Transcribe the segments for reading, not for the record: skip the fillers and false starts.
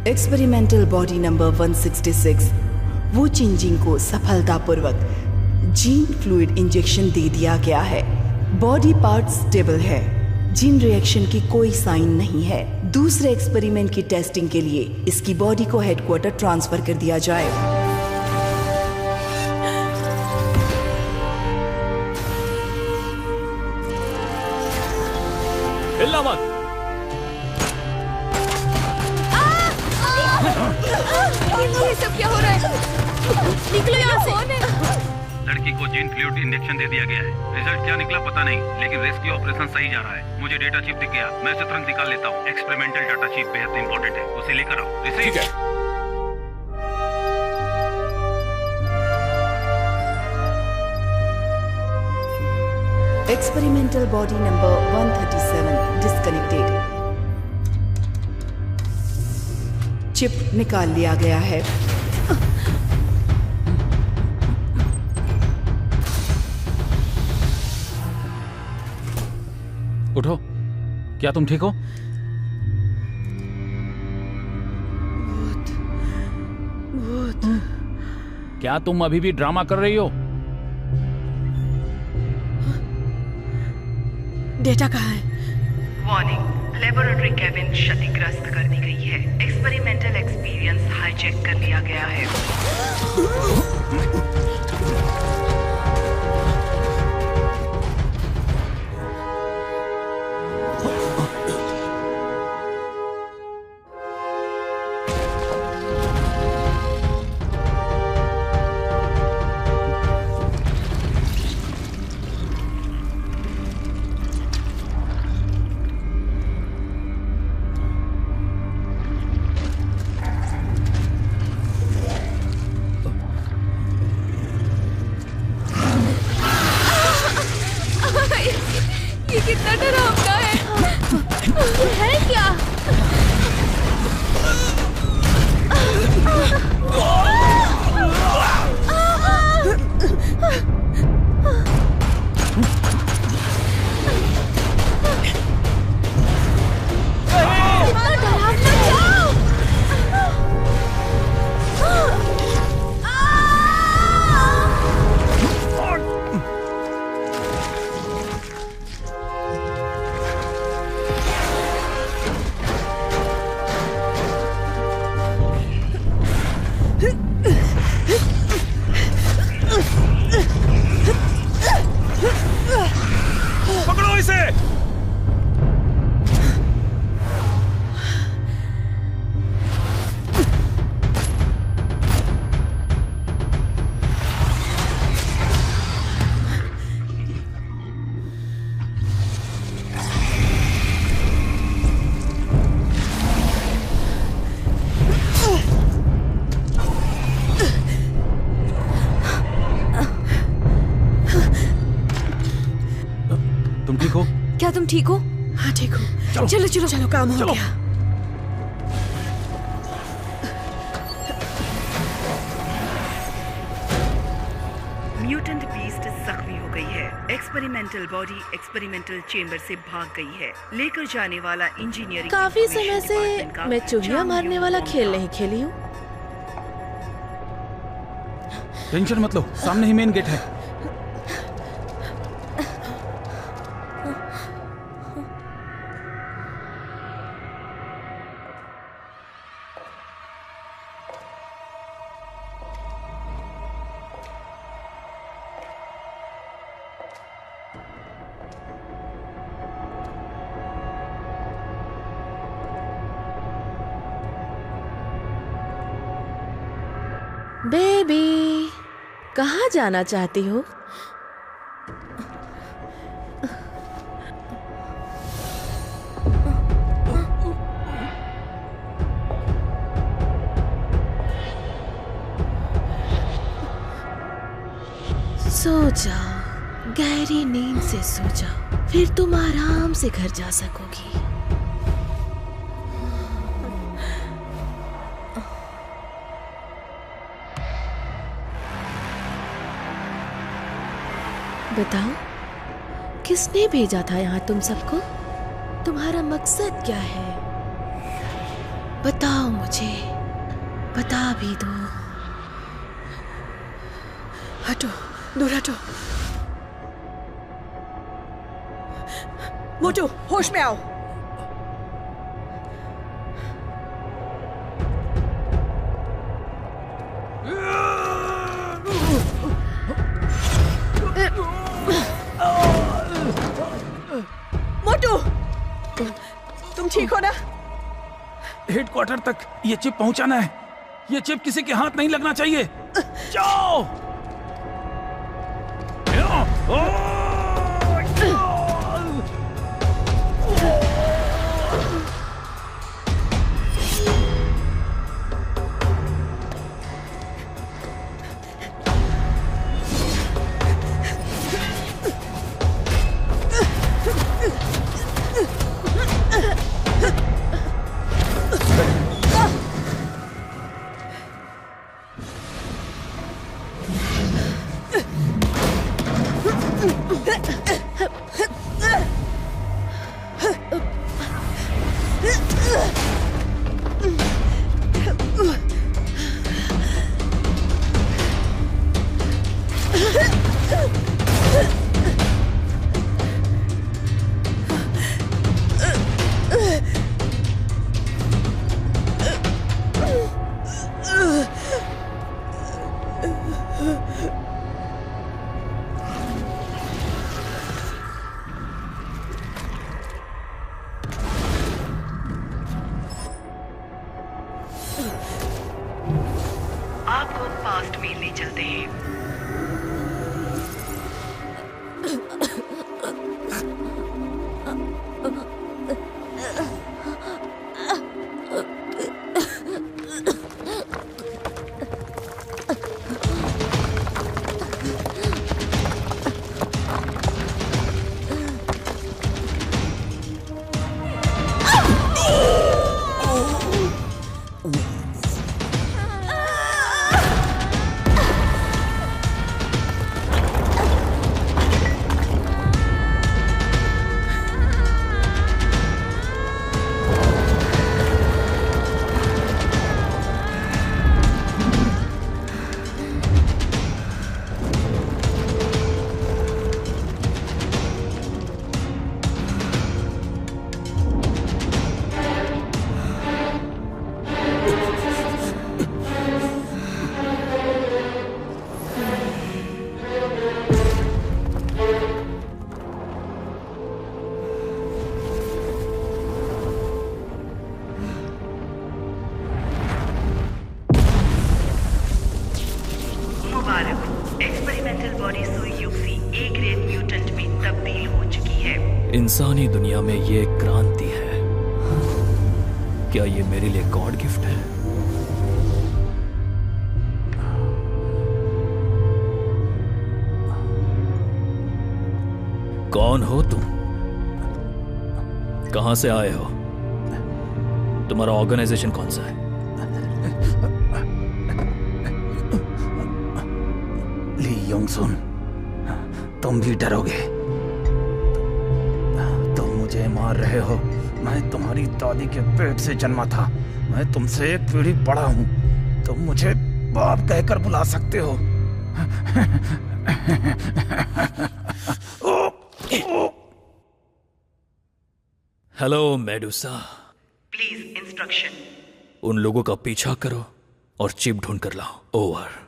Experimental body number 166, वो चिंजिंग को सफलतापूर्वक जीन फ्लूइड इंजेक्शन दे दिया गया है। बॉडी पार्ट स्टेबल है, जीन रिएक्शन की कोई साइन नहीं है। दूसरे एक्सपेरिमेंट की टेस्टिंग के लिए इसकी बॉडी को हेडक्वार्टर ट्रांसफर कर दिया जाए। हिलना मत। ये सब क्या हो रहा है? निकलो यहाँ से। लड़की को जीन फ्लूइड इंजेक्शन दे दिया गया है। रिजल्ट क्या निकला पता नहीं, लेकिन रेस्क्यू ऑपरेशन सही जा रहा है। मुझे डेटा चिप दिख गया, मैं उसे तुरंत निकाल लेता हूँ। एक्सपेरिमेंटल डाटा चिप बेहद इंपॉर्टेंट है, उसे लेकर आओ। ठीक है। Experimental body number 137 disconnected. Chip निकाल लिया गया है। उठो, क्या तुम ठीक हो? क्या तुम अभी भी ड्रामा कर रही हो? डेटा कहाँ है? वार्निंग, लेबोरेटरी केबिन क्षतिग्रस्त कर दी गई है। एक्सपेरिमेंटल एक्सपीरियंस हाईजैक कर लिया गया है। ये कितना डरावना है क्या? पकड़ो इसे। तुम ठीक हो? क्या तुम ठीक हो? हाँ ठीक हो। चलो चलो चलो चलो, काम हो चलो। गया। म्यूटेंट बीस्ट जख्मी हो गई है। एक्सपेरिमेंटल बॉडी एक्सपेरिमेंटल चेंबर से भाग गई है। लेकर जाने वाला इंजीनियरिंग काफी समय से मैं चूहिया मारने वाला खेल नहीं खेली हूँ। टेंशन मत लो, सामने ही मेन गेट है। बेबी, कहाँ जाना चाहती हो? सो जाओ, गहरी नींद से सो जाओ, फिर तुम आराम से घर जा सकोगी। बताओ, किसने भेजा था यहाँ तुम सबको? तुम्हारा मकसद क्या है? बताओ मुझे, बता भी दो। हटो, दूर हटो। मोटू, होश में आओ। मोटू, तुम ठीक हो ना? हेडक्वार्टर तक ये चिप पहुंचाना है। ये चिप किसी के हाथ नहीं लगना चाहिए। जाओ। आपको पास्ट में ले चलते हैं। एक्सपेरिमेंटल बॉडी सुई यूसी ए ग्रेड म्यूटेंट में तब्दील हो चुकी है। इंसानी दुनिया में ये एक क्रांति है। क्या ये मेरे लिए गॉड गिफ्ट है? कौन हो तुम? कहां से आए हो? तुम्हारा ऑर्गेनाइजेशन कौन सा है? ली योंगसुन, तुम भी डरोगे। तुम मुझे मार रहे हो। मैं तुम्हारी दादी के पेट से जन्मा था। मैं तुमसे एक पीढ़ी बड़ा हूं। तुम मुझे बाप कहकर बुला सकते हो। Hello Medusa. Please instruction. उन लोगों का पीछा करो और चिप ढूंढ कर लाओ। ओवर।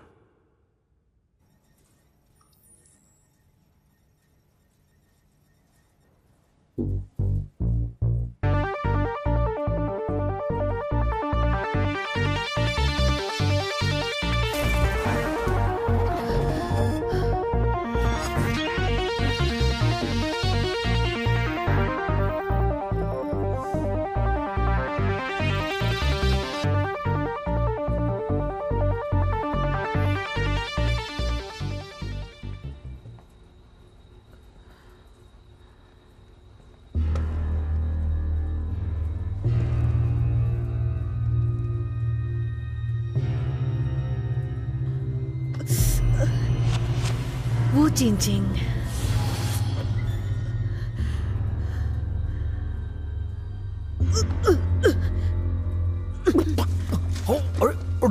वो चिंचिंग,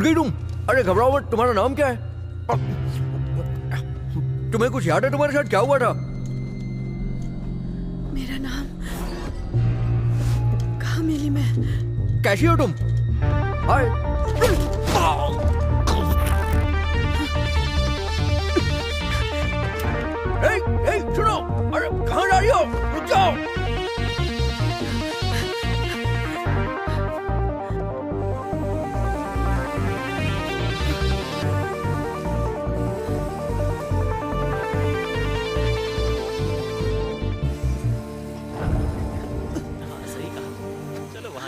गई तुम? अरे घबराओ मत, तुम्हारा नाम क्या है? तुम्हें कुछ याद है तुम्हारे साथ क्या हुआ था? मेरा नाम कहाँ मिली मैं? कैसी हो तुम? हाय। सुनो, अरे कहाँ जा रही हो? रुक जाओ।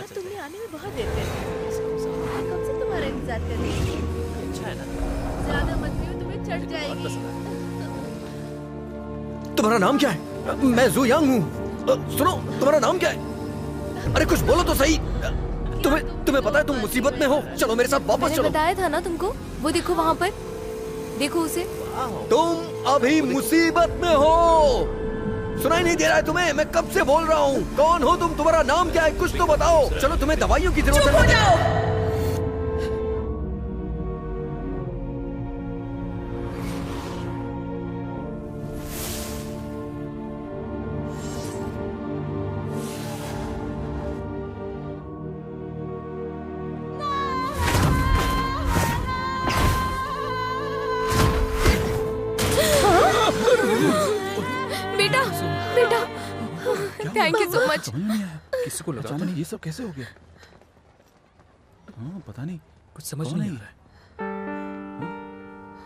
तुमने आने में बहुत देर कर दी। कब से तुम्हारा इंतजार कर रही थी। अच्छा है ना? ज्यादा मत पियो, तुम्हें चढ़ जाएगी। तुम्हारा नाम क्या है? मैं जू यांग हूँ। सुनो, तुम्हारा नाम क्या है? अरे कुछ बोलो तो सही। तुम्हें पता है तुम मुसीबत में हो? चलो मेरे साथ वापस चलो। बताया था ना तुमको, वो देखो वहाँ पर, देखो उसे। तुम अभी मुसीबत में हो। सुनाई नहीं दे रहा है तुम्हें? मैं कब से बोल रहा हूँ। कौन हो तुम? तुम्हारा नाम क्या है? कुछ तो बताओ। चलो तुम्हें दवाइयों की जरूरत है। चुप हो जाओ। Thank you so much. किसी को लगा नहीं ये सब कैसे हो गया? हाँ पता नहीं, कुछ समझ नहीं आ रहा है।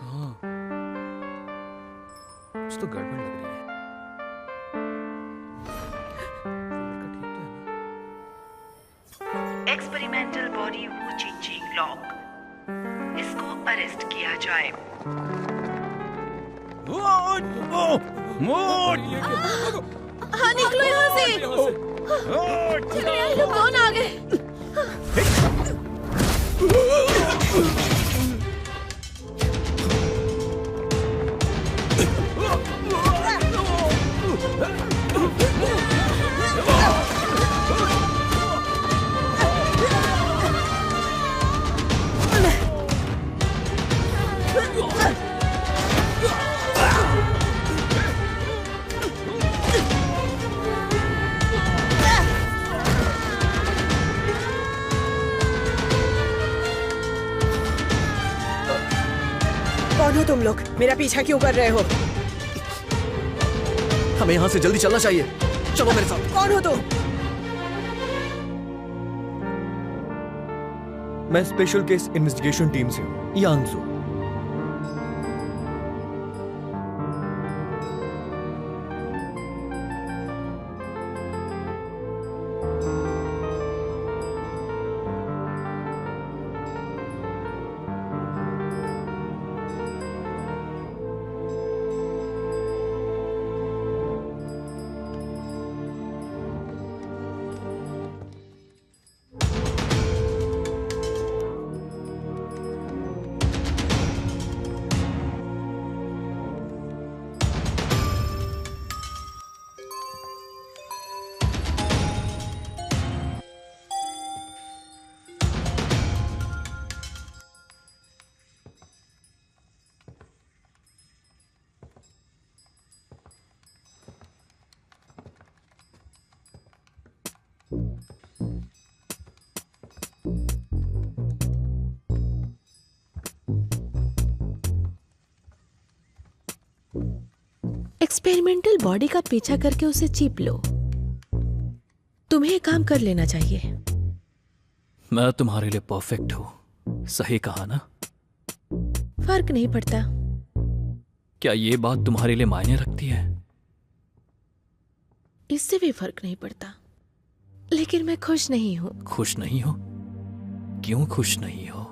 हाँ, कुछ तो गड़बड़ लग रही है। एक्सपेरिमेंटल बॉडी वू चेंजिंग लॉक, इसको अरेस्ट किया जाए। हाँ निकलो यहाँ से। चलो यार, लोग कौन आ गए? कौन हो तुम लोग? मेरा पीछा क्यों कर रहे हो? हमें यहाँ से जल्दी चलना चाहिए। चलो मेरे साथ। कौन हो तुम? मैं स्पेशल केस इन्वेस्टिगेशन टीम से हूँ, यांगजू। एक्सपेरिमेंटल बॉडी का पीछा करके उसे चीप लो। तुम्हें काम कर लेना चाहिए। मैं तुम्हारे लिए परफेक्ट हूं, सही कहा ना? फर्क नहीं पड़ता। क्या ये बात तुम्हारे लिए मायने रखती है? इससे भी फर्क नहीं पड़ता, लेकिन मैं खुश नहीं हूं। खुश नहीं हो? क्यों खुश नहीं हो?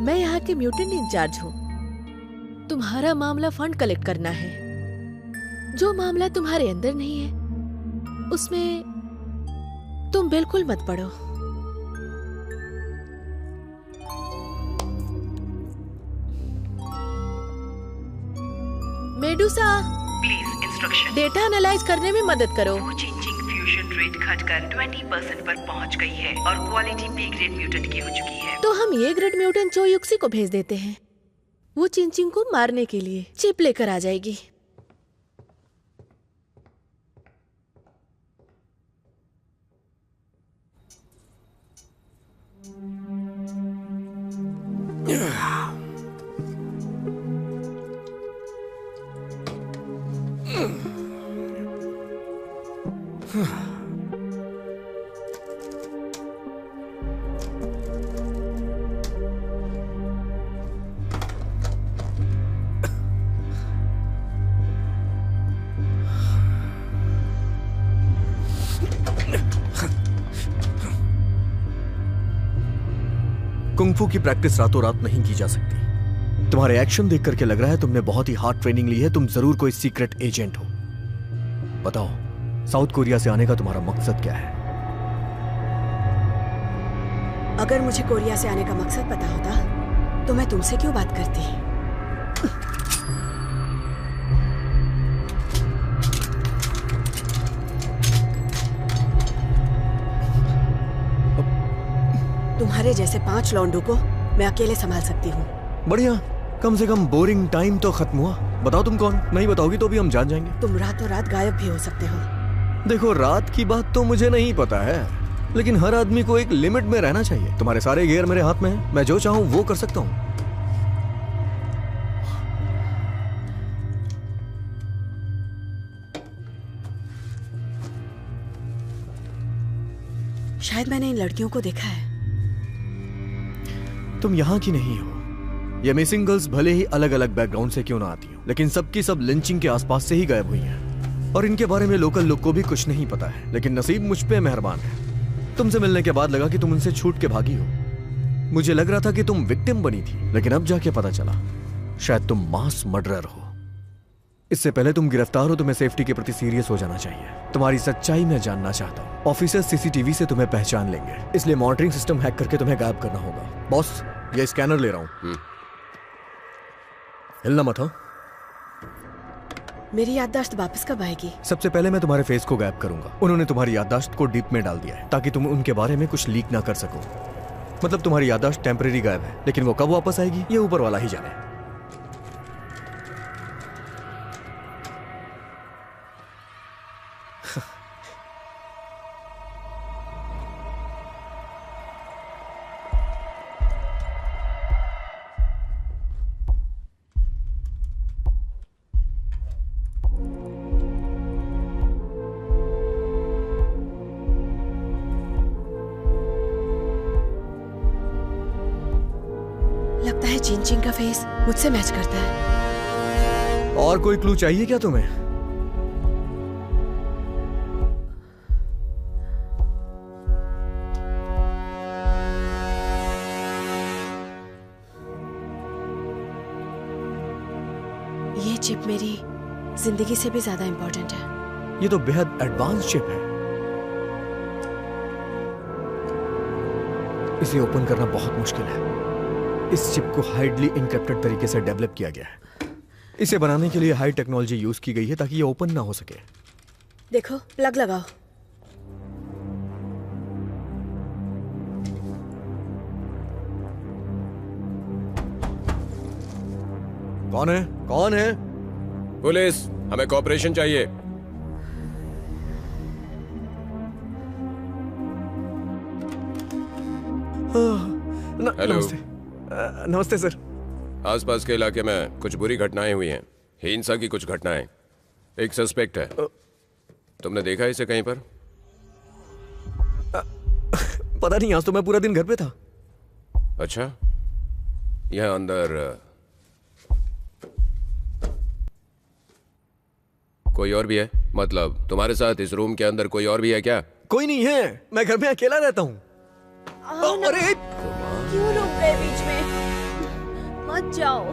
मैं यहाँ के म्यूटेंट इंचार्ज हूँ। तुम्हारा मामला फंड कलेक्ट करना है। जो मामला तुम्हारे अंदर नहीं है उसमें तुम बिल्कुल मत पड़ो। Medusa, please instruction. Data analyse करने में मदद करो। चेंजिंग डिस्ट्रीब्यूशन रेट घटकर 20% पर पहुंच गई है और क्वालिटी बी ग्रेड म्यूटेंट की हो चुकी है। तो हम ये ग्रेड म्यूटेंट चो युक्सी को भेज देते हैं। वो चिंचिंग को मारने के लिए चिप लेकर आ जाएगी। कुंग-फू की प्रैक्टिस रातों रात नहीं की जा सकती। तुम्हारे एक्शन देख करके लग रहा है तुमने बहुत ही हार्ड ट्रेनिंग ली है। तुम जरूर कोई सीक्रेट एजेंट हो। बताओ, साउथ कोरिया से आने का तुम्हारा मकसद क्या है? अगर मुझे कोरिया से आने का मकसद पता होता तो मैं तुमसे क्यों बात करती? तुम्हारे जैसे 5 लौंडों को मैं अकेले संभाल सकती हूँ। बढ़िया, कम से कम बोरिंग टाइम तो खत्म हुआ। बताओ तुम कौन? नहीं बताओगी तो भी हम जान जाएंगे। तुम रातों रात गायब भी हो सकते हो। देखो, रात की बात तो मुझे नहीं पता है, लेकिन हर आदमी को एक लिमिट में रहना चाहिए। तुम्हारे सारे गियर मेरे हाथ में हैं। मैं जो चाहूं वो कर सकता हूं। शायद मैंने इन लड़कियों को देखा है। तुम यहाँ की नहीं हो। ये मिसिंग गर्ल्स भले ही अलग अलग बैकग्राउंड से क्यों ना आती हो, लेकिन सबकी सब लिंचिंग के आसपास से ही गायब हुई हैं। और इनके बारे में लोकल लोग को भी कुछ नहीं पता है। लेकिन नसीब मुझ पे मेहरबान है। तुमसे मिलने के बाद लगा कि तुम उनसे छूट के भागी हो। मुझे लग रहा था कि तुम विक्टिम बनी थी, लेकिन अब जाके पता चला शायद तुम मास मर्डरर हो। इससे पहले तुम गिरफ्तार हो, तुम्हें सेफ्टी के प्रति सीरियस हो जाना चाहिए। तुम्हारी सच्चाई मैं जानना चाहता हूँ। ऑफिसर सीसीटीवी से तुम्हें पहचान लेंगे, इसलिए मॉनिटरिंग सिस्टम हैक करके तुम्हें गायब करना होगा। बॉस, ये स्कैनर ले रहा हूँ। हिलना मत हो। मेरी याददाश्त वापस कब आएगी? सबसे पहले मैं तुम्हारे फेस को गायब करूंगा। उन्होंने तुम्हारी याददाश्त को डीप में डाल दिया है ताकि तुम उनके बारे में कुछ लीक ना कर सको। मतलब तुम्हारी याददाश्त टेम्परेरी गायब है, लेकिन वो कब वापस आएगी ये ऊपर वाला ही जाने। लगता है चिंचिंग का फेस मुझसे मैच करता है। और कोई क्लू चाहिए क्या तुम्हें? ये चिप मेरी जिंदगी से भी ज्यादा इंपॉर्टेंट है। ये तो बेहद एडवांस चिप है। इसे ओपन करना बहुत मुश्किल है। इस चिप को हाइडली इनक्रिप्टेड तरीके से डेवलप किया गया है। इसे बनाने के लिए हाई टेक्नोलॉजी यूज की गई है ताकि ये ओपन ना हो सके। देखो, प्लग लगाओ। कौन है? कौन है? पुलिस, हमें कोऑपरेशन चाहिए। हेलो। नमस्ते सर। आसपास के इलाके में कुछ बुरी घटनाएं हुई हैं। हिंसा की कुछ घटनाएं। एक सस्पेक्ट है। तुमने देखा इसे कहीं पर? पता नहीं, आज तो मैं पूरा दिन घर पे था। अच्छा, यहाँ अंदर कोई और भी है? मतलब तुम्हारे साथ इस रूम के अंदर कोई और भी है क्या? कोई नहीं है, मैं घर में अकेला रहता हूँ। अरे क्यों रुक गए बीच में? मत जाओ।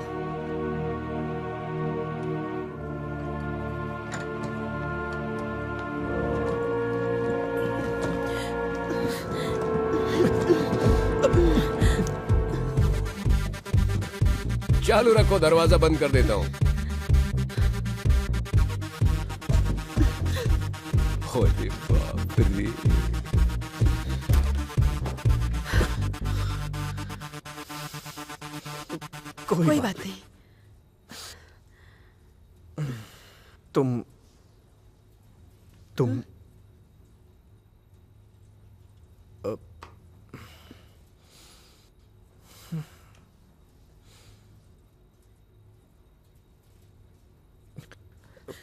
चालू रखो, दरवाजा बंद कर देता हूँ। होली बाप। कोई बात नहीं। तुम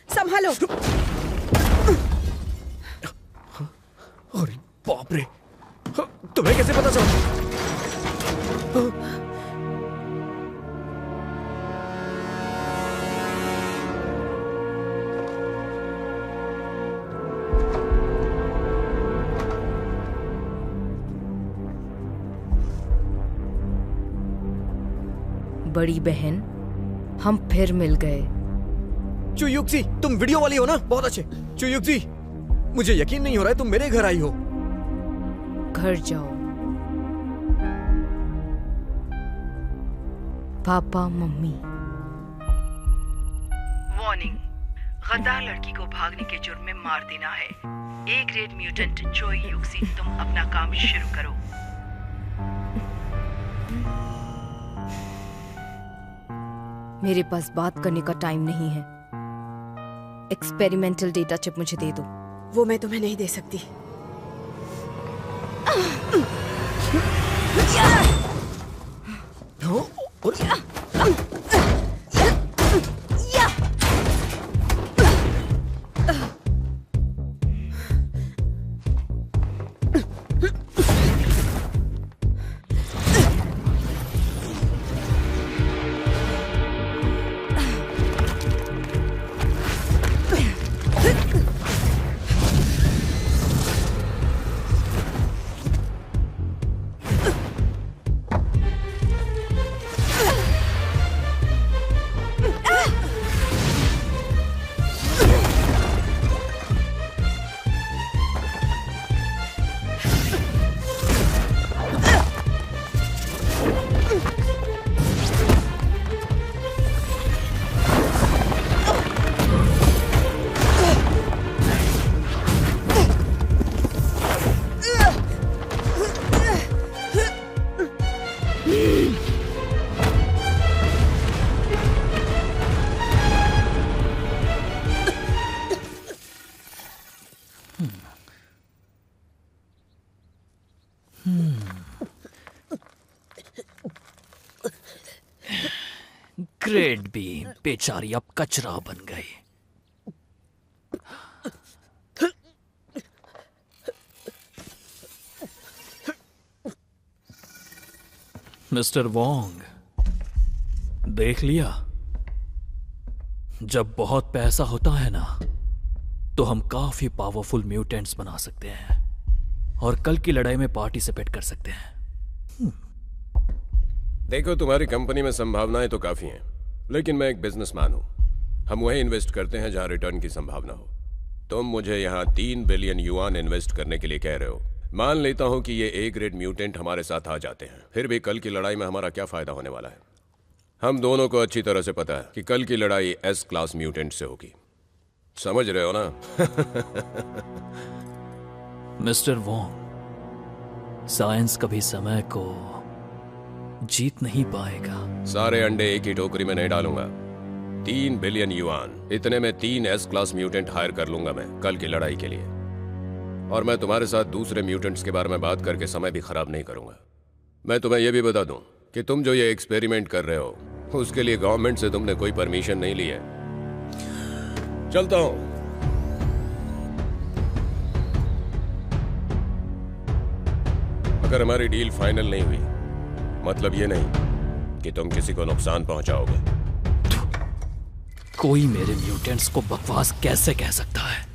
संभालो। अरे बाप रे, तुम्हें कैसे पता चला? बड़ी बहन, हम फिर मिल गए। चुयुक्सी, तुम वीडियो वाली हो ना? बहुत अच्छे। चुयुक्सी, मुझे यकीन नहीं हो रहा है तुम मेरे घर आई हो। घर जाओ। Papa mummy. वार्निंग, गद्दार लड़की को भागने के जुर्म में मार देना है। ए ग्रेड म्यूटेंट चुयुक्सी, तुम अपना काम शुरू करो। मेरे पास बात करने का टाइम नहीं है। एक्सपेरिमेंटल डेटा चिप मुझे दे दो। वो मैं तुम्हें नहीं दे सकती। ग्रेड बी बेचारी अब कचरा बन गई। मिस्टर वोंग, देख लिया, जब बहुत पैसा होता है ना तो हम काफी पावरफुल म्यूटेंट्स बना सकते हैं और कल की लड़ाई में पार्टिसिपेट कर सकते हैं। देखो, तुम्हारी कंपनी में संभावनाएं तो काफी हैं, लेकिन मैं एक बिजनेसमैन हूं। हम वहीं इन्वेस्ट करते हैं जहां रिटर्न की संभावना हो। तुम मुझे यहां 3 बिलियन युआन इन्वेस्ट करने के लिए कह रहे हो। मान लेता हूं कि ये ए ग्रेड म्यूटेंट हमारे साथ आ जाते हैं, फिर भी कल की लड़ाई में हमारा क्या फायदा होने वाला है? हम दोनों को अच्छी तरह से पता है कि कल की लड़ाई एस क्लास म्यूटेंट से होगी। समझ रहे हो ना? मिस्टर वोंग, साइंस कभी समय को जीत नहीं पाएगा। सारे अंडे एक ही टोकरी में नहीं डालूंगा। 3 बिलियन युआन, इतने में 3 एस क्लास म्यूटेंट हायर कर लूंगा मैं कल की लड़ाई के लिए। और मैं तुम्हारे साथ दूसरे म्यूटेंट्स के बारे में बात करके समय भी खराब नहीं करूंगा। मैं तुम्हें यह भी बता दूं कि तुम जो ये एक्सपेरिमेंट कर रहे हो उसके लिए गवर्नमेंट से तुमने कोई परमिशन नहीं ली है। चलता हूं। अगर हमारी डील फाइनल नहीं हुई, मतलब ये नहीं कि तुम किसी को नुकसान पहुंचाओगे। कोई मेरे म्यूटेंट्स को बकवास कैसे कह सकता है?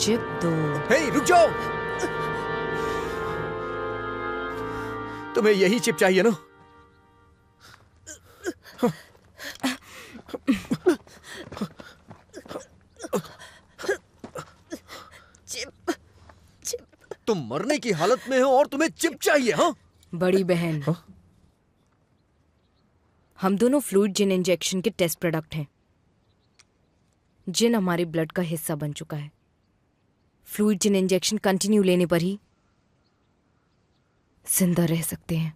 चिप दो। हे, रुक जाओ। तुम्हें यही चिप चाहिए ना? तुम मरने की हालत में हो और तुम्हें चिप चाहिए? हाँ बड़ी बहन, हम दोनों फ्लूइड जिन इंजेक्शन के टेस्ट प्रोडक्ट हैं। जिन हमारे ब्लड का हिस्सा बन चुका है। फ्लूइड जिन इंजेक्शन कंटिन्यू लेने पर ही जिंदा रह सकते हैं।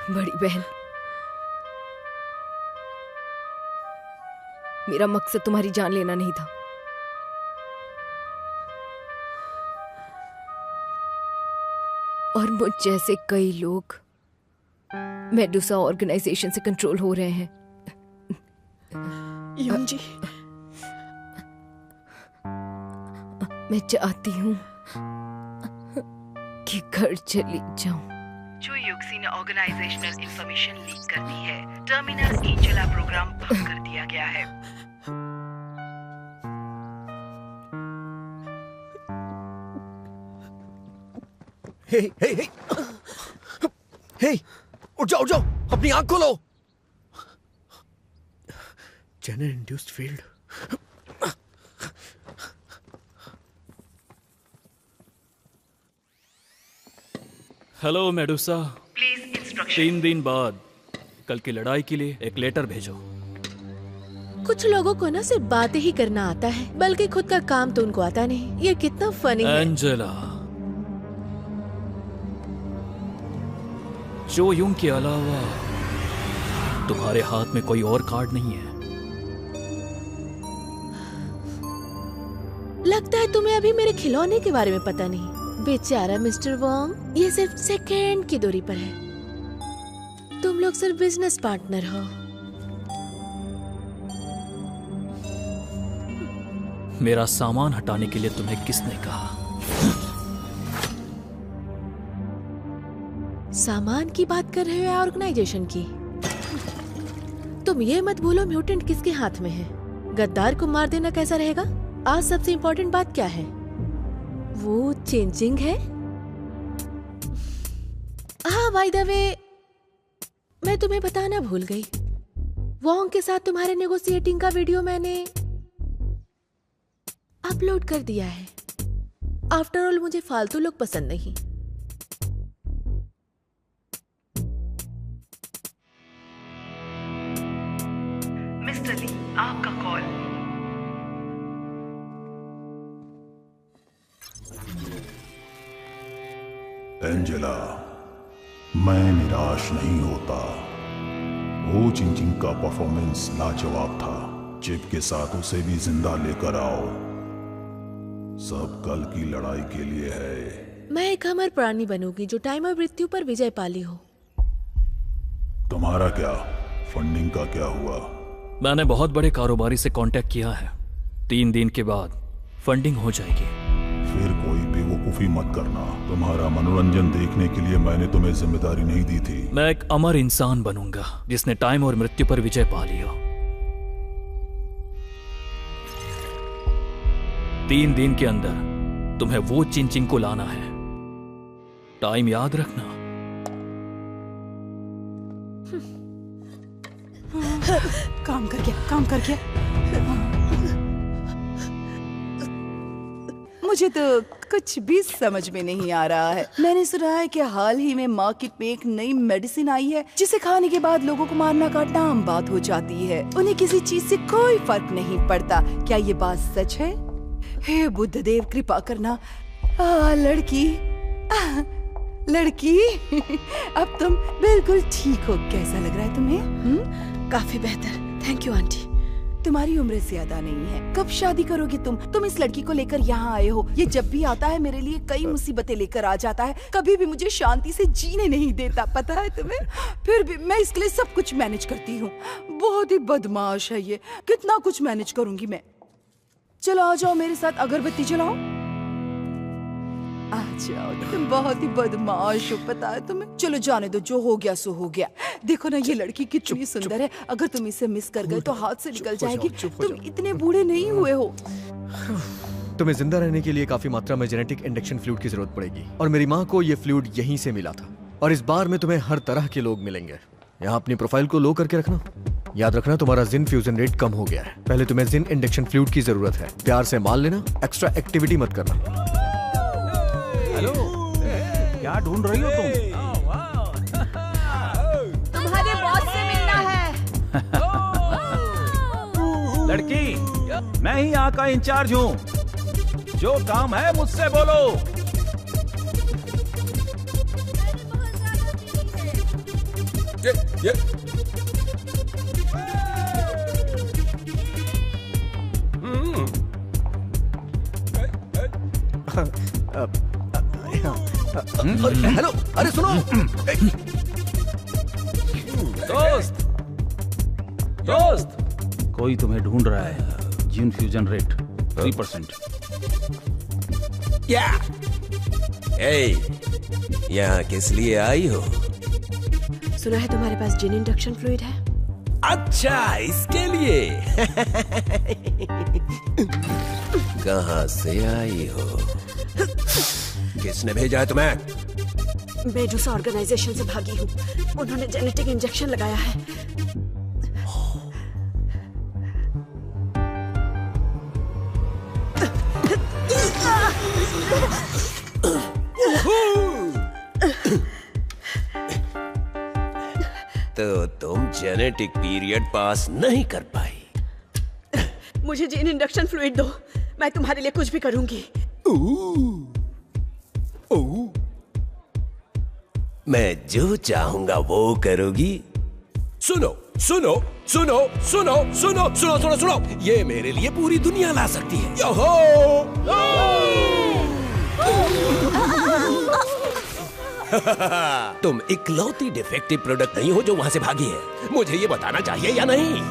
बड़ी बहन, मेरा मकसद तुम्हारी जान लेना नहीं था। और मुझ जैसे कई लोग मेडुसा ऑर्गेनाइजेशन से कंट्रोल हो रहे हैं। यम जी, मैं चाहती हूँ कि घर चली जाऊं। जो युक्सी ने ऑर्गेनाइजेशनल इंफॉर्मेशन लीक कर दी है, टर्मिनल एंजेला प्रोग्राम बंद कर दिया गया है। हे हे हे हे, उठ जाओ, अपनी आंख खोलो। Zener induced field. Hello Medusa, 3 दिन बाद कल की लड़ाई के लिए एक लेटर भेजो। कुछ लोगों को ना सिर्फ बातें ही करना आता है, बल्कि खुद का काम तो उनको आता नहीं। ये कितना फनी है। एंजेला, जो यूं के अलावा तुम्हारे हाथ में कोई और कार्ड नहीं है। लगता है तुम्हें अभी मेरे खिलौने के बारे में पता नहीं। बेचारा मिस्टर वोंग, ये सिर्फ सेकंड की दूरी पर है। तुम लोग सिर्फ बिजनेस पार्टनर हो। मेरा सामान हटाने के लिए तुम्हें किसने कहा? सामान की बात कर रहे हो या ऑर्गेनाइजेशन की? तुम ये मत भूलो म्यूटेंट किसके हाथ में है। गद्दार को मार देना कैसा रहेगा? आज सबसे इम्पोर्टेंट बात क्या है? वो चेंजिंग है। हाँ, बाय द वे, मैं तुम्हें बताना भूल गई। वोंग के साथ तुम्हारे नेगोशिएटिंग का वीडियो मैंने अपलोड कर दिया है। आफ्टर ऑल मुझे फालतू लोग पसंद नहीं। मिस्टर ली, आपका कॉल। एंजेला, मैं निराश नहीं होता। वो चिंचिंग का परफॉर्मेंस लाजवाब था। चिप के साथ उसे भी जिंदा लेकर आओ। सब कल की लड़ाई के लिए है। मैं एक अमर प्राणी बनूंगी जो टाइम और मृत्यु पर विजय पाली हो। तुम्हारा क्या? फंडिंग का क्या हुआ? मैंने बहुत बड़े कारोबारी से कांटेक्ट किया है। 3 दिन के बाद फंडिंग हो जाएगी। फिर कोई बेवकूफी मत करना। तुम्हारा मनोरंजन देखने के लिए मैंने तुम्हें जिम्मेदारी नहीं दी थी। मैं एक अमर इंसान बनूंगा जिसने टाइम और मृत्यु पर विजय पा लिया। 3 दिन के अंदर तुम्हें वो चिंचिंग को लाना है। टाइम याद रखना। काम कर गया, काम कर गया। मुझे तो कुछ भी समझ में नहीं आ रहा है। मैंने सुना है कि हाल ही में मार्केट में एक नई मेडिसिन आई है जिसे खाने के बाद लोगों को मारना काटना आम बात हो जाती है। उन्हें किसी चीज से कोई फर्क नहीं पड़ता। क्या ये बात सच है? हे बुद्धदेव, कृपा करना। लड़की लड़की अब तुम बिल्कुल ठीक हो। कैसा लग रहा है तुम्हें? काफी बेहतर, थैंक यू आंटी। तुम्हारी उम्र ज्यादा नहीं है, कब शादी करोगी तुम इस लड़की को लेकर यहाँ आए हो। ये जब भी आता है मेरे लिए कई मुसीबतें लेकर आ जाता है, कभी भी मुझे शांति से जीने नहीं देता, पता है तुम्हें। फिर भी मैं इसके लिए सब कुछ मैनेज करती हूँ। बहुत ही बदमाश है ये, कितना कुछ मैनेज करूंगी मैं। चलो आ जाओ मेरे साथ, अगरबत्ती जलाओ। आ जाओ, तुम बहुत ही बदमाश हो, पता है तुम्हें। चलो जाने दो, जो हो गया सो हो गया। देखो ना ये लड़की कितनी सुंदर है, अगर तुम इसे मिस कर गए तो हाथ से निकल जाएगी। तुम इतने बूढ़े नहीं हुए हो। तुम्हें जिंदा रहने के लिए काफी मात्रा में जेनेटिक इंडक्शन फ्लूइड की जरूरत पड़ेगी, और मेरी माँ को ये फ्लूइड यहीं से मिला था। और इस बार में तुम्हें हर तरह के लोग मिलेंगे। यहाँ अपनी प्रोफाइल को लो करके रखना। याद रखना तुम्हारा जिन फ्यूजन रेट कम हो गया है। पहले तुम्हें जिन इंडक्शन फ्लूइड की जरूरत है, प्यार से मान लेना, एक्स्ट्रा एक्टिविटी मत करना। हेलो, क्या ढूंढ रही हो तुम? तुम्हारे बॉस से मिलना है। लड़की, मैं ही यहाँ का इंचार्ज हूँ। जो काम है मुझसे बोलो। ये हेलो, अरे सुनो। दोस्त, कोई तुम्हें ढूंढ रहा है। Gene fusion rate 3%। क्या? यहाँ किस लिए आई हो? सुना है तुम्हारे पास जिन इंडक्शन फ्लूइड है। अच्छा, इसके लिए। कहाँ से आई हो? किसने भेजा है तुम्हें? मेडुसा ऑर्गेनाइजेशन से भागी हूँ। उन्होंने जेनेटिक इंजेक्शन लगाया है। तो तुम जेनेटिक पीरियड पास नहीं कर पाई। मुझे जीन इंडक्शन फ्लूइड दो, मैं तुम्हारे लिए कुछ भी करूंगी। मैं जो चाहूंगा वो करोगी। सुनो सुनो सुनो सुनो सुनो सुनो सुनो सुनो, ये मेरे लिए पूरी दुनिया ला सकती है। तुम इकलौती डिफेक्टिव प्रोडक्ट नहीं हो जो वहां से भागी है। मुझे ये बताना चाहिए या नहीं?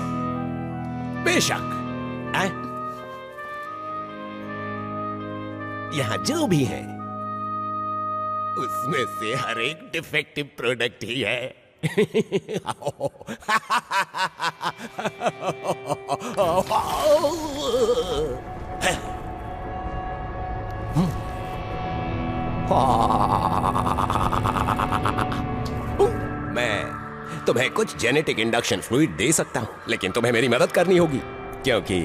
बेशक। यहां जो भी है उसमें से हर एक डिफेक्टिव प्रोडक्ट ही है। मैं तुम्हें कुछ जेनेटिक इंडक्शन फ्लूइड दे सकता हूं, लेकिन तुम्हें मेरी मदद करनी होगी, क्योंकि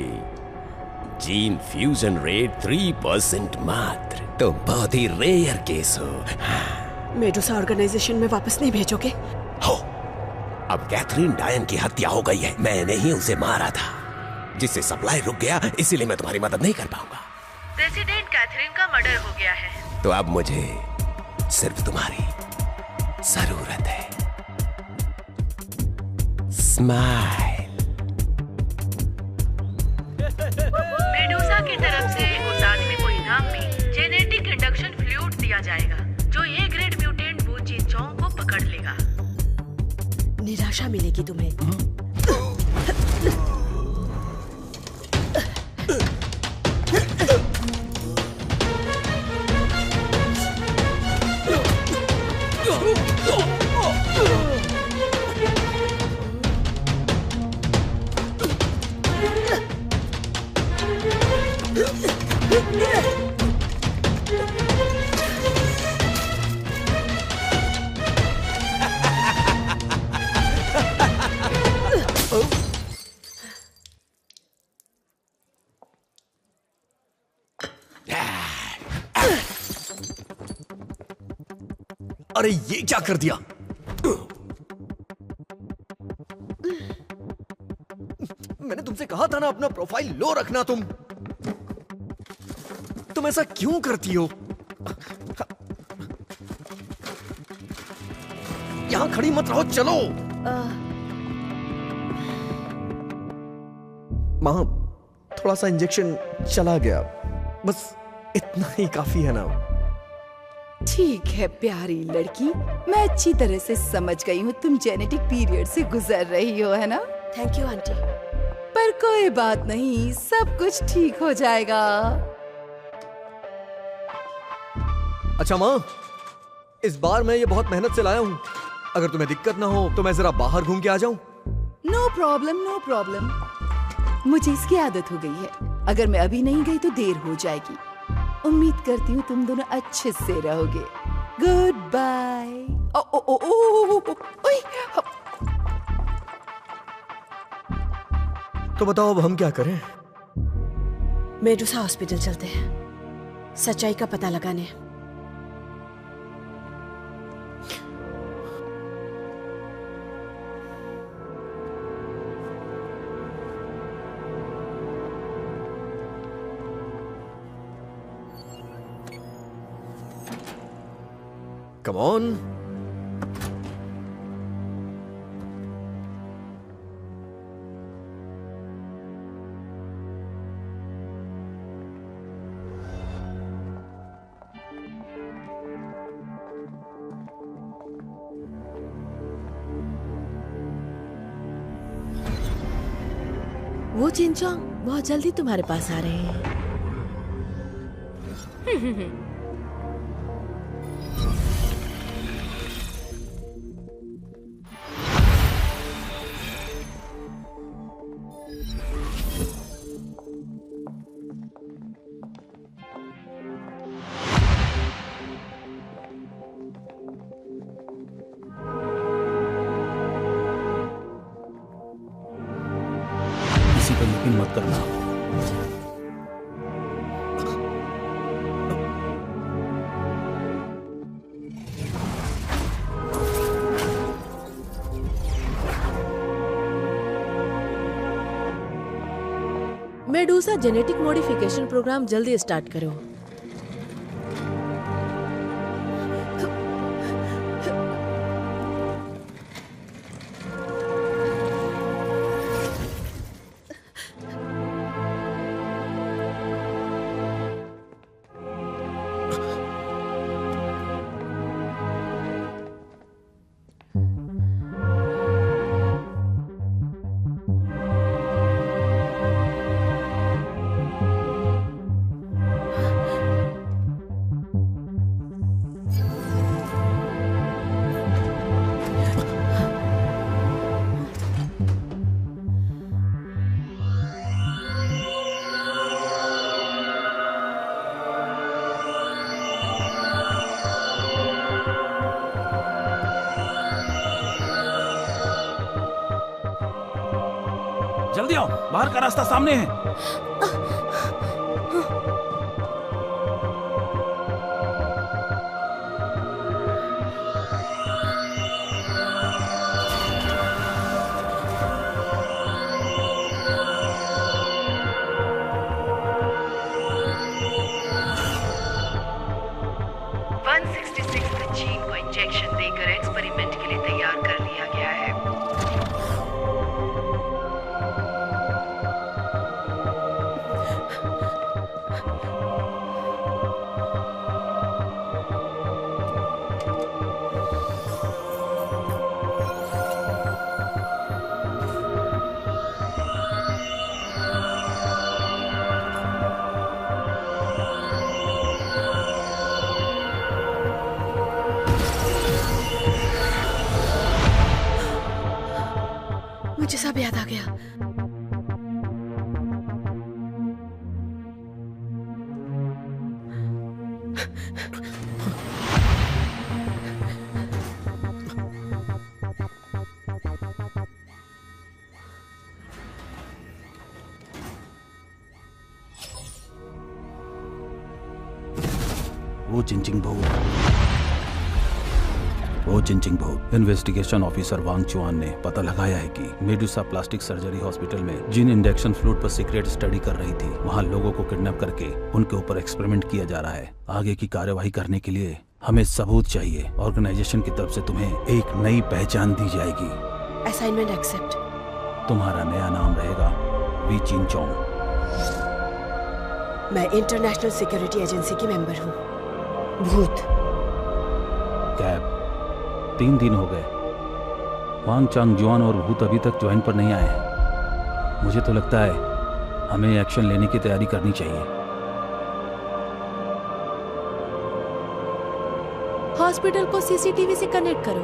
जीन फ्यूजन रेट 3% मात्र। तुम बहुत ही रेयर केस हो। मेडुसा ऑर्गेनाइजेशन में वापस नहीं भेजोगे? हो, अब कैथरीन डायन की हत्या हो गई है। मैंने ही उसे मारा था, जिससे सप्लाई रुक गया, इसीलिए मैं तुम्हारी मदद नहीं कर पाऊंगा। प्रेसिडेंट कैथरीन का मर्डर हो गया है। तो अब मुझे सिर्फ तुम्हारी जरूरत है। स्माइल। मेडुसा की तरफ से उस आदमी को इनाम में जेनेटिक इंडक्शन फ्लूइड दिया जाएगा, जो ए ग्रेड म्यूटेंट वो चीज चौंग को पकड़ लेगा। निराशा मिलेगी तुम्हें। अरे ये क्या कर दिया? मैंने तुमसे कहा था ना अपना प्रोफाइल लो रखना। तुम ऐसा क्यों करती हो? यहां खड़ी मत रहो, चलो। माँ, थोड़ा सा इंजेक्शन चला गया, बस इतना ही काफी है ना। ठीक है प्यारी लड़की, मैं अच्छी तरह से समझ गई हूँ तुम जेनेटिक पीरियड से गुजर रही हो, है ना? Thank you aunty. पर कोई बात नहीं, सब कुछ ठीक हो जाएगा। अच्छा माँ, इस बार मैं ये बहुत मेहनत से लाया हूँ, अगर तुम्हें दिक्कत ना हो तो मैं जरा बाहर घूम के आ जाऊं? No problem, no problem. मुझे इसकी आदत हो गई है, अगर मैं अभी नहीं गई तो देर हो जाएगी। उम्मीद करती हूँ तुम दोनों अच्छे से रहोगे। Goodbye. तो बताओ अब हम क्या करें? मेडुसा हॉस्पिटल चलते हैं, सच्चाई का पता लगाने। Come on. वो चिंचोंग बहुत जल्दी तुम्हारे पास आ रहे हैं। मत करना। मेडुसा जेनेटिक मॉडिफिकेशन प्रोग्राम जल्दी स्टार्ट करो। जल्दी आओ, बाहर का रास्ता सामने है। जीन को इंजेक्शन देकर एक्सपेरिमेंट के लिए तैयार कर लिया गया है। मुझे सब याद आ गया। वो चिंचिंग बहु इन्वेस्टिगेशन ऑफिसर वांग चुआन ने पता लगाया है कि मेडुसा प्लास्टिक सर्जरी हॉस्पिटल में जिन इंजेक्शन फ्लूइड पर सीक्रेट स्टडी कर रही थी, वहां लोगों को किडनैप करके उनके ऊपर एक्सपेरिमेंट किया जा रहा है। आगे की कार्यवाही करने के लिए हमें सबूत चाहिए। ऑर्गेनाइजेशन की तरफ से तुम्हें एक नई पहचान दी जाएगी। Assignment accept. तुम्हारा नया नाम रहेगा वी चिनचोंग। मैं इंटरनेशनल सिक्योरिटी एजेंसी की मेंबर हूँ, भूत। कैब, 3 दिन हो गए। वांग चांगजुआन और भूत अभी तक ज्वाइन पर नहीं आए हैं। मुझे तो लगता है हमें एक्शन लेने की तैयारी करनी चाहिए। हॉस्पिटल को सीसीटीवी से कनेक्ट करो।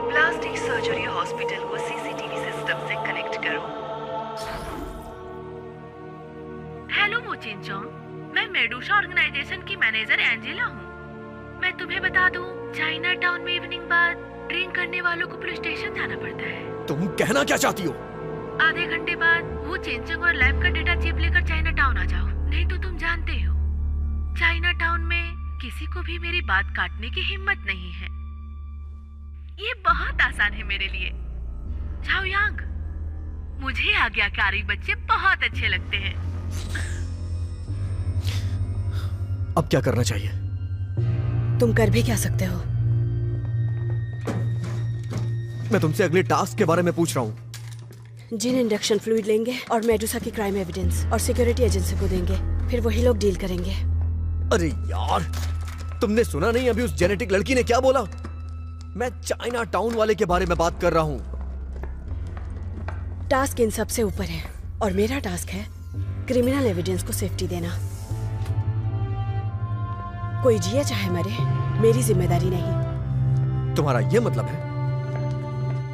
प्लास्टिक सर्जरी हॉस्पिटल को सीसीटीवी सिस्टम से कनेक्ट करो। हेलो वो चिनचोंग, मैं मेडुसा ऑर्गेनाइजेशन की मैनेजर एंजेला हूँ। मैं तुम्हें बता दूँ, चाइना टाउन में इवनिंग बाद ड्रिंक करने वालों को पुलिस स्टेशन जाना पड़ता है। तुम कहना क्या चाहती हो? आधे घंटे बाद वो चिनचोंग और लैब का डेटा चिप लेकर चाइना टाउन आ जाओ, नहीं तो तुम जानते हो चाइना टाउन में किसी को भी मेरी बात काटने की हिम्मत नहीं है। ये बहुत आसान है मेरे लिए। झाओयांग, मुझे आज्ञाकारी बच्चे बहुत अच्छे लगते हैं। अब क्या करना चाहिए? तुम कर भी क्या सकते हो? मैं तुमसे अगले टास्क के बारे में पूछ रहा हूँ। जिन इंडक्शन फ्लूइड लेंगे और मेडुसा की क्राइम एविडेंस और सिक्योरिटी एजेंसी को देंगे, फिर वही लोग डील करेंगे। अरे यार, तुमने सुना नहीं अभी उस जेनेटिक लड़की ने क्या बोला? मैं चाइना टाउन वाले के बारे में बात कर रहा हूँ। टास्क इन सब से ऊपर है और मेरा टास्क है क्रिमिनल एविडेंस को सेफ्टी देना। कोई जिए चाहे मरे, मेरी जिम्मेदारी नहीं। तुम्हारा ये मतलब है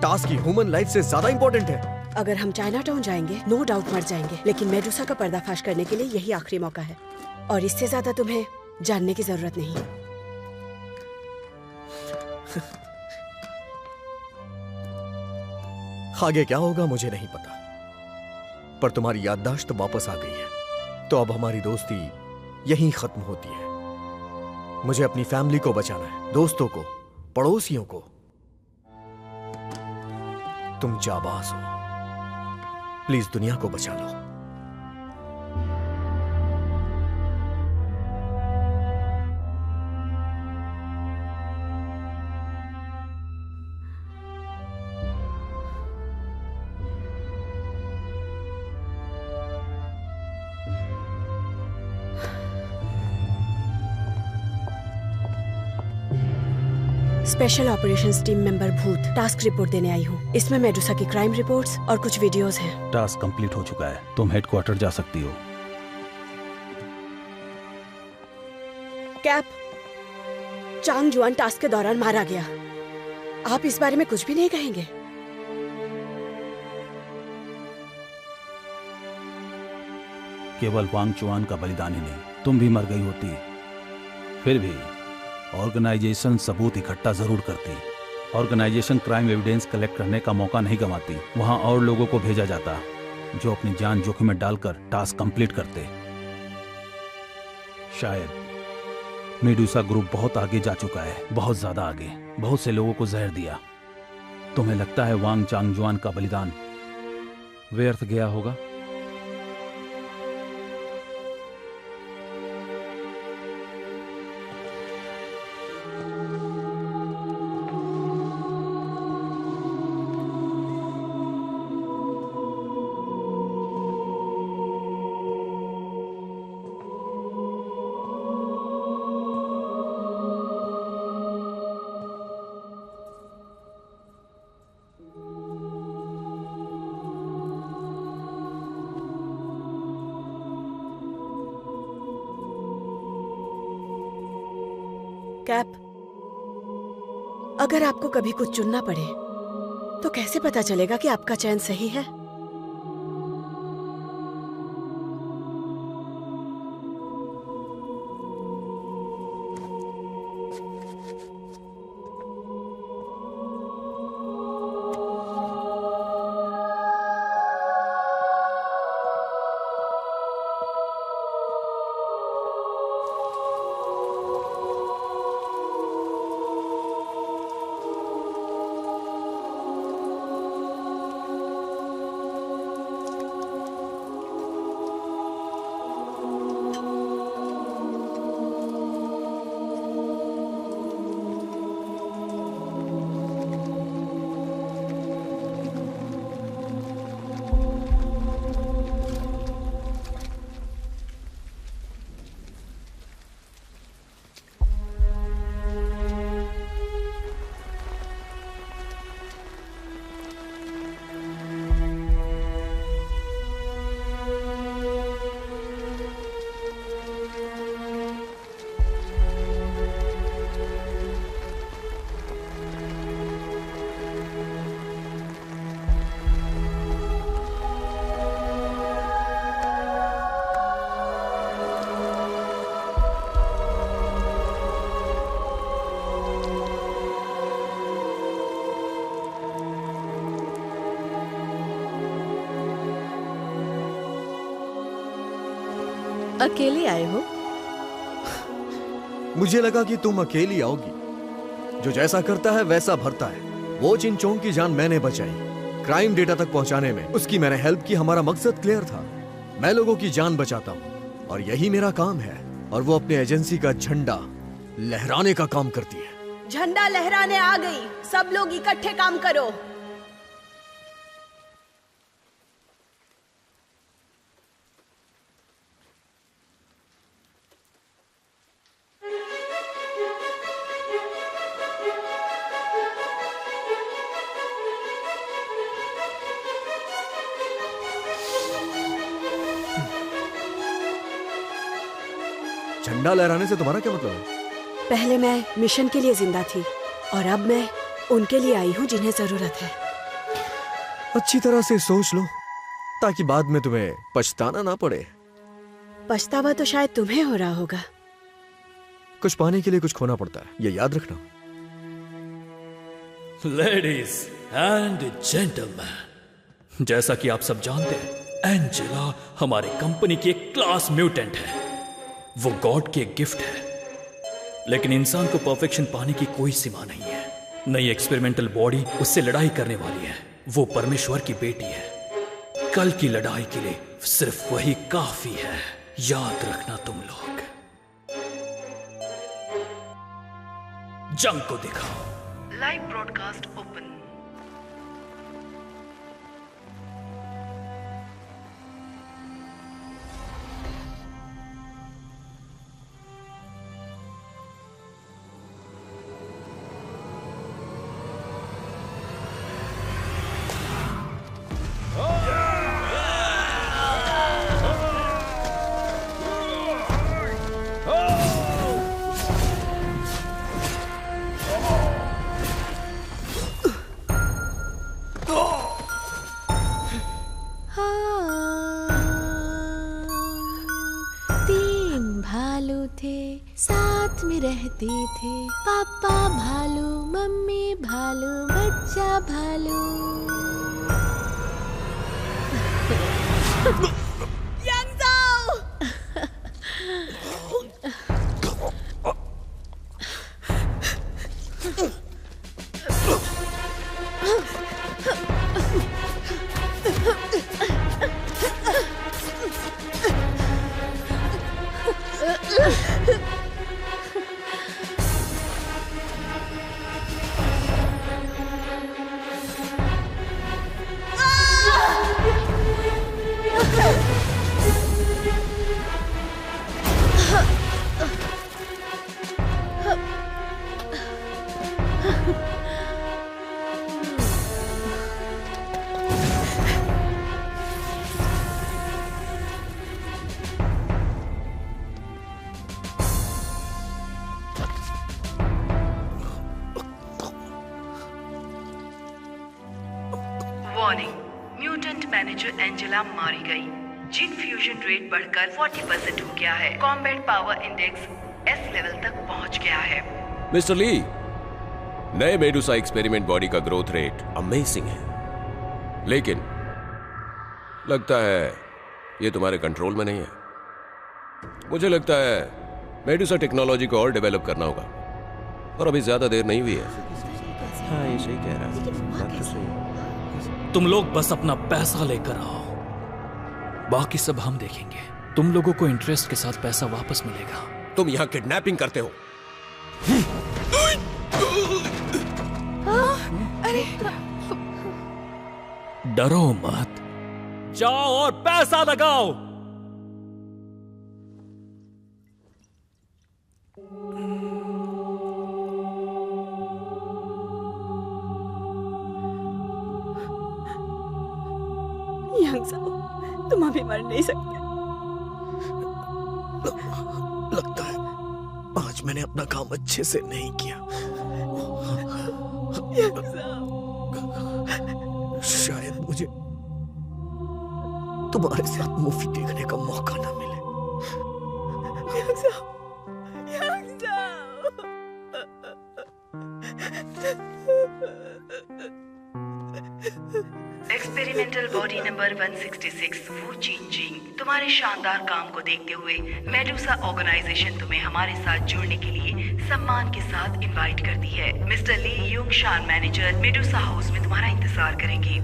टास्क की ह्यूमन लाइफ से ज्यादा इंपॉर्टेंट है? अगर हम चाइना टाउन जाएंगे, नो डाउट मर जाएंगे, लेकिन मेडुसा का पर्दाफाश करने के लिए यही आखिरी मौका है और इससे ज्यादा तुम्हें जानने की जरूरत नहीं। आगे क्या होगा मुझे नहीं पता, पर तुम्हारी याददाश्त वापस आ गई है, तो अब हमारी दोस्ती यहीं खत्म होती है। मुझे अपनी फैमिली को बचाना है, दोस्तों को, पड़ोसियों को। तुम जाबाज हो, प्लीज दुनिया को बचा लो। स्पेशल ऑपरेशंस टीम मेंबर भूत टास्क रिपोर्ट देने आई हूँ। इसमें मेडुसा की क्राइम रिपोर्ट्स और कुछ वीडियोस हैं। टास्क कंप्लीट हो चुका है, तुम हेडक्वार्टर जा सकती हो। कैप, चांगजुआन टास्क के दौरान मारा गया। आप इस बारे में कुछ भी नहीं कहेंगे? केवल वांग चुआन का बलिदान ही नहीं, तुम भी मर गई होती। फिर भी ऑर्गेनाइजेशन सबूत इकट्ठा जरूर करती। ऑर्गेनाइजेशन क्राइम एविडेंस कलेक्ट करने का मौका नहीं गंवाती। वहां और लोगों को भेजा जाता जो अपनी जान जोखिम में डालकर टास्क कंप्लीट करते। शायद मेडुसा ग्रुप बहुत आगे जा चुका है, बहुत ज्यादा आगे। बहुत से लोगों को जहर दिया। तुम्हें लगता है वांग चांगजुआन का बलिदान व्यर्थ गया होगा? कैप, अगर आपको कभी कुछ चुनना पड़े तो कैसे पता चलेगा कि आपका चयन सही है? अकेले आए हो? मुझे लगा कि तुम अकेली आओगी। जो जैसा करता है वैसा भरता है। वो चिंचोंग की जान मैंने बचाई, क्राइम डेटा तक पहुंचाने में उसकी मैंने हेल्प की। हमारा मकसद क्लियर था, मैं लोगों की जान बचाता हूँ और यही मेरा काम है। और वो अपने एजेंसी का झंडा लहराने का काम करती है। झंडा लहराने आ गई, सब लोग इकट्ठे काम करो। झंडा लहराने से तुम्हारा क्या मतलब है? पहले मैं मिशन के लिए जिंदा थी और अब मैं उनके लिए आई हूँ जिन्हें जरूरत है। अच्छी तरह से सोच लो ताकि बाद में तुम्हें पछताना ना पड़े। पछतावा तो शायद तुम्हें हो रहा होगा। कुछ पाने के लिए कुछ खोना पड़ता है, ये याद रखना। लेडीज एंड जेंटलमैन, जैसा कि आप सब जानते हैं, एंजेला हमारी कंपनी की एक क्लास म्यूटेंट है। वो गॉड की एक गिफ्ट है, लेकिन इंसान को परफेक्शन पाने की कोई सीमा नहीं है। नई एक्सपेरिमेंटल बॉडी उससे लड़ाई करने वाली है। वो परमेश्वर की बेटी है। कल की लड़ाई के लिए सिर्फ वही काफी है। याद रखना तुम लोग। जंग को दिखाओ। Live broadcast open. साथ में रहते थे, पापा भालू, मम्मी भालू, बच्चा भालू। वार्निंग, म्यूटेंट मैनेजर एंजेला मारी गई। जीन फ्यूजन रेट बढ़कर 40% हो गया है। Combat power index S level तक पहुंच गया है। मिस्टर ली, नए मेडुसा एक्सपेरिमेंट बॉडी का ग्रोथ रेट अमेजिंग है, लेकिन लगता है ये तुम्हारे कंट्रोल में नहीं है। मुझे लगता है मेडुसा टेक्नोलॉजी को और डेवलप करना होगा, और अभी ज्यादा देर नहीं हुई है। हाँ, ये सही कह रहा है। तुम लोग बस अपना पैसा लेकर आओ, बाकी सब हम देखेंगे। तुम लोगों को इंटरेस्ट के साथ पैसा वापस मिलेगा। तुम यहाँ किडनैपिंग करते हो। अरे डरो मत, जाओ और पैसा लगाओ। तुम अभी मर नहीं सकते। लगता है आज मैंने अपना काम अच्छे से नहीं किया। शायद मुझे तुम्हारे साथ मूवी देखने का मौका ना मिले। एक्सपेरिमेंटल बॉडी नंबर 166 वू चिंजिंग, तुम्हारे शानदार काम को देखते हुए मेडुसा ऑर्गेनाइजेशन तुम्हें हमारे साथ जुड़ने के लिए सम्मान के साथ इनवाइट करती है। मिस्टर ली यूंग शान, मैनेजर, मेडुसा हाउस में तुम्हारा इंतजार करेंगे।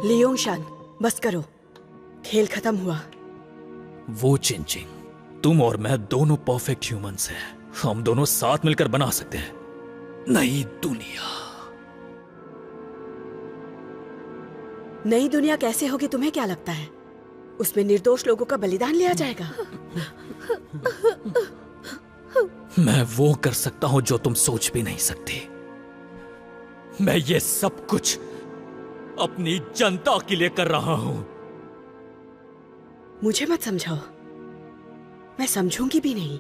लियोंग शान, बस करो, खेल खत्म हुआ। वो चिंचिंग, तुम और मैं दोनों परफेक्ट ह्यूमंस हैं। हम दोनों साथ मिलकर बना सकते हैं नई दुनिया। नई दुनिया कैसे होगी तुम्हें क्या लगता है? उसमें निर्दोष लोगों का बलिदान लिया जाएगा? मैं वो कर सकता हूं जो तुम सोच भी नहीं सकती। मैं ये सब कुछ अपनी जनता के लिए कर रहा हूं। मुझे मत समझाओ, मैं समझूंगी भी नहीं।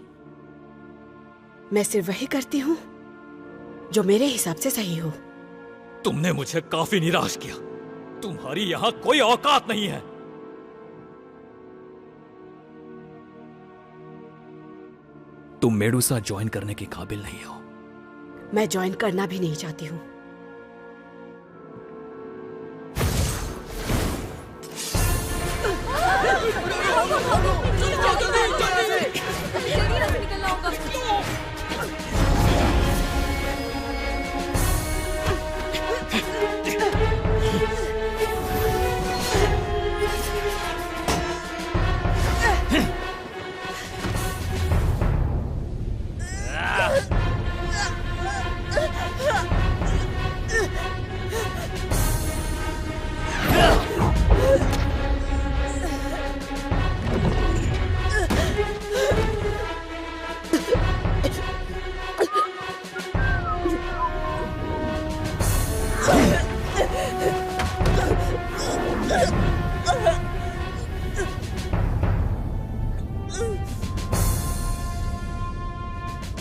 मैं सिर्फ वही करती हूं जो मेरे हिसाब से सही हो। तुमने मुझे काफी निराश किया। तुम्हारी यहां कोई औकात नहीं है। तुम मेडुसा ज्वाइन करने के काबिल नहीं हो। मैं ज्वाइन करना भी नहीं चाहती हूं।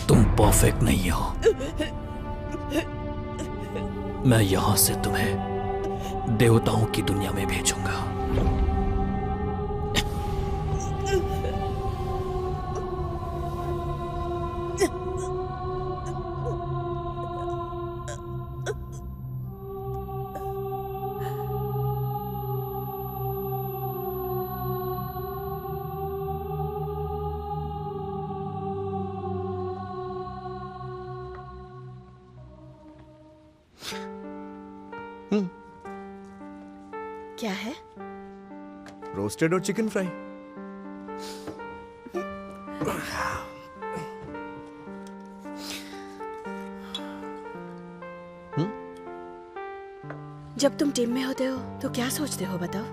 तुम परफेक्ट नहीं हो। मैं यहां से तुम्हें देवताओं की दुनिया में भेजूंगा। क्या है? रोस्टेड और चिकन फ्राई। जब तुम टीम में होते हो तो क्या सोचते हो बताओ?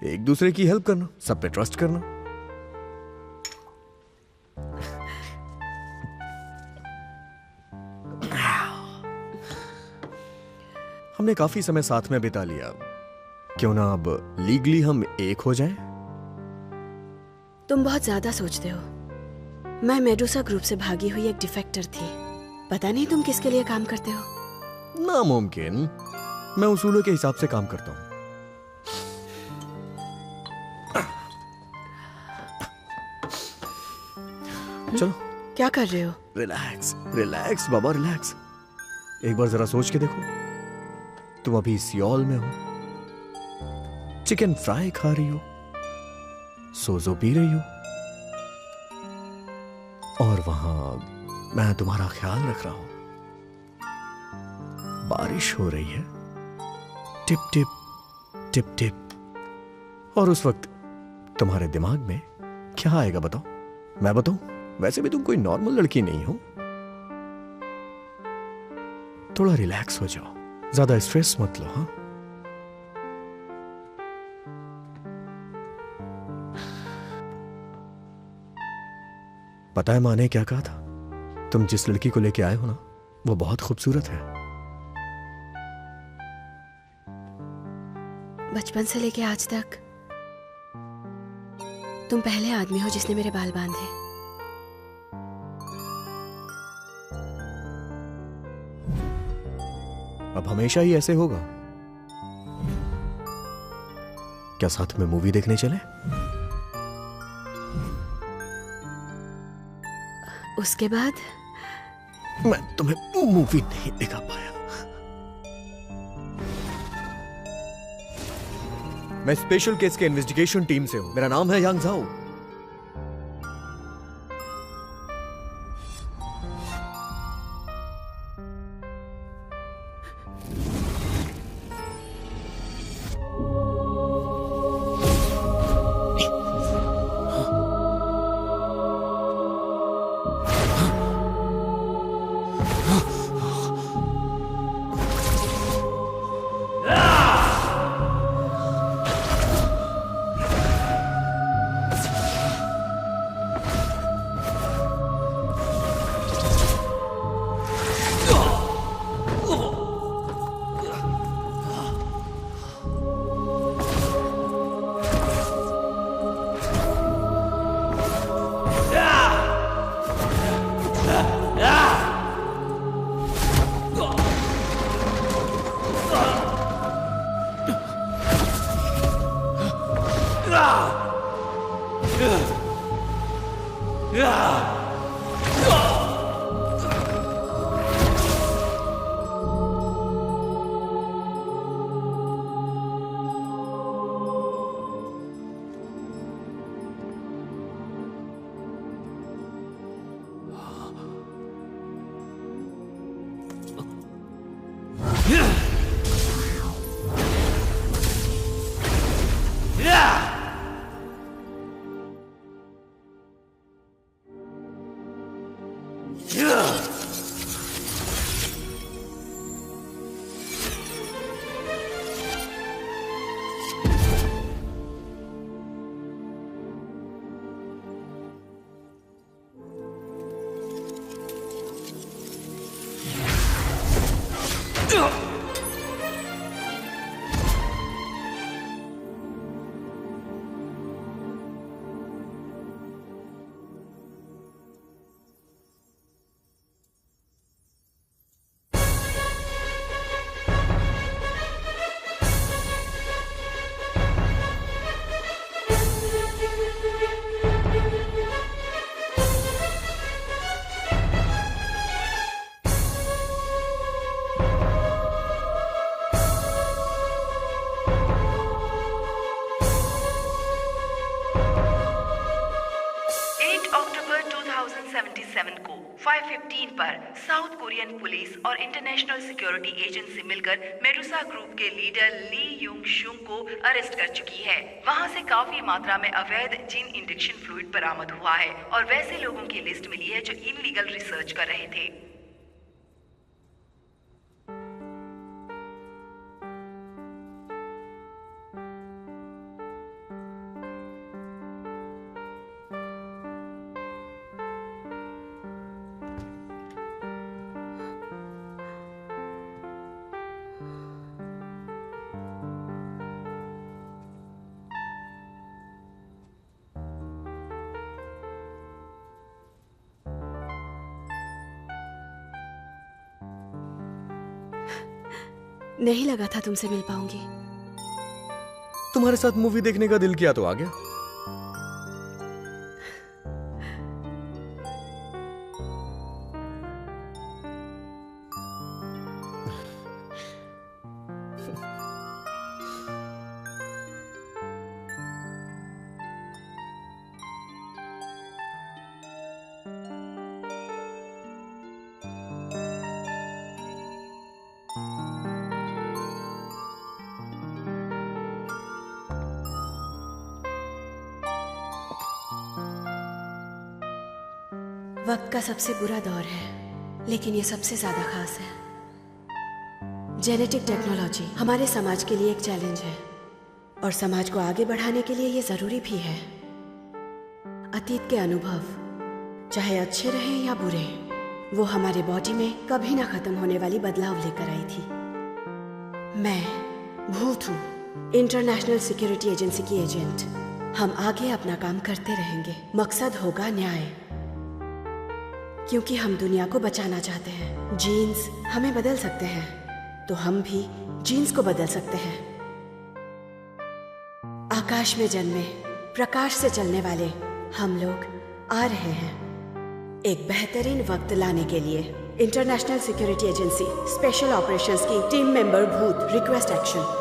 एक दूसरे की हेल्प करना, सब पे ट्रस्ट करना। हमने काफी समय साथ में बिता लिया, क्यों ना अब लीगली हम एक हो जाएं? तुम बहुत ज्यादा सोचते हो। मैं मेडुसा ग्रुप से भागी हुई एक डिफेक्टर थी। पता नहीं तुम किसके लिए काम करते हो। नामुमकिन। मैं उसूलों के हिसाब से काम करता हूं। चलो। क्या कर रहे हो? रिलैक्स रिलैक्स बाबा रिलैक्स। एक बार जरा सोच के देखो, तुम अभी सियोल में हो, चिकन फ्राई खा रही हो, सोजो पी रही हो, और वहां मैं तुम्हारा ख्याल रख रहा हूं। बारिश हो रही है, टिप टिप टिप टिप, और उस वक्त तुम्हारे दिमाग में क्या आएगा बताओ? मैं बताऊं? वैसे भी तुम कोई नॉर्मल लड़की नहीं हो। थोड़ा रिलैक्स हो जाओ, ज्यादा स्ट्रेस मत लो। हाँ, पता है माँ ने क्या कहा था? तुम जिस लड़की को लेके आए हो ना, वो बहुत खूबसूरत है। बचपन से लेके आज तक तुम पहले आदमी हो जिसने मेरे बाल बांधे। अब हमेशा ही ऐसे होगा? क्या साथ में मूवी देखने चले? उसके बाद मैं तुम्हें मूवी नहीं दिखा पाया। मैं स्पेशल केस के इन्वेस्टिगेशन टीम से हूं। मेरा नाम है यांग झाओ। को 5:15 पर साउथ कोरियन पुलिस और इंटरनेशनल सिक्योरिटी एजेंसी मिलकर मेडुसा ग्रुप के लीडर ली यूंग शुंग को अरेस्ट कर चुकी है। वहां से काफी मात्रा में अवैध जीन इंजेक्शन फ्लूइड बरामद हुआ है और वैसे लोगों की लिस्ट मिली है जो इनलीगल रिसर्च कर रहे थे। नहीं लगा था तुमसे मिल पाऊंगी। तुम्हारे साथ मूवी देखने का दिल किया तो आ गया। वक्त का सबसे बुरा दौर है, लेकिन ये सबसे ज्यादा खास है। जेनेटिक टेक्नोलॉजी हमारे समाज के लिए एक चैलेंज है और समाज को आगे बढ़ाने के लिए ये जरूरी भी है। अतीत के अनुभव चाहे अच्छे रहे या बुरे, वो हमारे बॉडी में कभी ना खत्म होने वाली बदलाव लेकर आई थी। मैं भूत हूँ, इंटरनेशनल सिक्योरिटी एजेंसी की एजेंट। हम आगे अपना काम करते रहेंगे। मकसद होगा न्याय, क्योंकि हम दुनिया को बचाना चाहते हैं। जीन्स हमें बदल सकते हैं, तो हम भी जीन्स को बदल सकते हैं। आकाश में जन्मे, प्रकाश से चलने वाले हम लोग आ रहे हैं एक बेहतरीन वक्त लाने के लिए। International security agency special operations की टीम मेंबर भूत रिक्वेस्ट एक्शन।